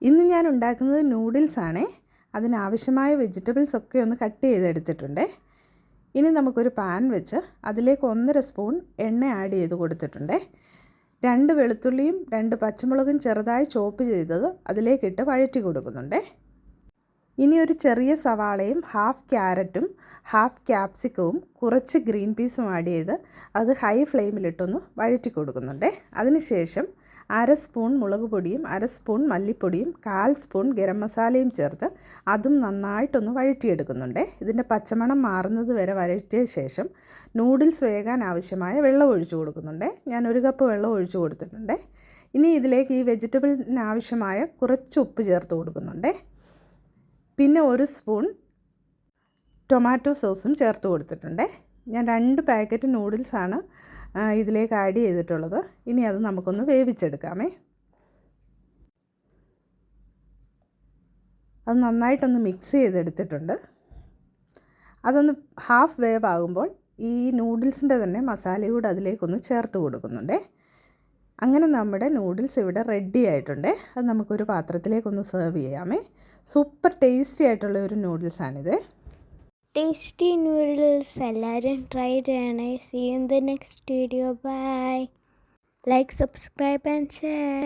ഇന്ന് ഞാൻ ഉണ്ടാക്കുന്നത് നൂഡിൽസാണേ. അതിനാവശ്യമായ വെജിറ്റബിൾസ് ഒക്കെ ഒന്ന് കട്ട് ചെയ്തെടുത്തിട്ടുണ്ട്. ഇനി നമുക്കൊരു പാൻ വെച്ച് അതിലേക്ക് 1.5 സ്പൂൺ എണ്ണ ആഡ് ചെയ്ത് കൊടുത്തിട്ടുണ്ട്. 2 വെളുത്തുള്ളിയും 2 പച്ചമുളകും ചെറുതായി ചോപ്പ് ചെയ്തത് അതിലേക്കിട്ട് വഴറ്റി കൊടുക്കുന്നുണ്ട്. ഇനി ഒരു ചെറിയ സവാളയും ഹാഫ് ക്യാരറ്റും ഹാഫ് ക്യാപ്സിക്കവും കുറച്ച് ഗ്രീൻ പീസും ആഡ് ചെയ്ത് അത് ഹൈ ഫ്ലെയിമിലിട്ടൊന്ന് വഴറ്റി കൊടുക്കുന്നുണ്ട്. അതിനുശേഷം 1/2 സ്പൂൺ മുളക് പൊടിയും 1/2 സ്പൂൺ മല്ലിപ്പൊടിയും 1/4 സ്പൂൺ ഗരം മസാലയും ചേർത്ത് അതും നന്നായിട്ടൊന്ന് വഴറ്റിയെടുക്കുന്നുണ്ട്. ഇതിൻ്റെ പച്ചമണം മാറുന്നത് വരെ വഴറ്റിയ ശേഷം നൂഡിൽസ് വേകാൻ ആവശ്യമായ വെള്ളം ഒഴിച്ചു കൊടുക്കുന്നുണ്ട്. ഞാൻ 1 കപ്പ് വെള്ളം ഒഴിച്ചു കൊടുത്തിട്ടുണ്ട്. ഇനി ഇതിലേക്ക് ഈ വെജിറ്റബിളിന് ആവശ്യമായ കുറച്ച് ഉപ്പ് ചേർത്ത് കൊടുക്കുന്നുണ്ട്. പിന്നെ 1 സ്പൂൺ ടൊമാറ്റോ സോസും ചേർത്ത് കൊടുത്തിട്ടുണ്ട്. ഞാൻ 2 പാക്കറ്റ് നൂഡിൽസാണ് ഇതിലേക്ക് ആഡ് ചെയ്തിട്ടുള്ളത്. ഇനി അത് നമുക്കൊന്ന് വേവിച്ചെടുക്കാമേ. അത് നന്നായിട്ടൊന്ന് മിക്സ് ചെയ്തെടുത്തിട്ടുണ്ട്. അതൊന്ന് ഹാഫ് വേവ് ആകുമ്പോൾ ഈ നൂഡിൽസിൻ്റെ തന്നെ മസാലയൂടെ അതിലേക്കൊന്ന് ചേർത്ത് കൊടുക്കുന്നുണ്ട്. അങ്ങനെ നമ്മുടെ നൂഡിൽസ് ഇവിടെ റെഡി ആയിട്ടുണ്ട്. അത് നമുക്കൊരു പാത്രത്തിലേക്കൊന്ന് സെർവ് ചെയ്യാമേ. സൂപ്പർ ടേസ്റ്റി ആയിട്ടുള്ള ഒരു നൂഡിൽസാണിത്. ടേസ്റ്റി നൂഡിൽസ് എല്ലാവരും ട്രൈ ചെയ്യണേ. See you in the next video. Bye. Like, subscribe and share.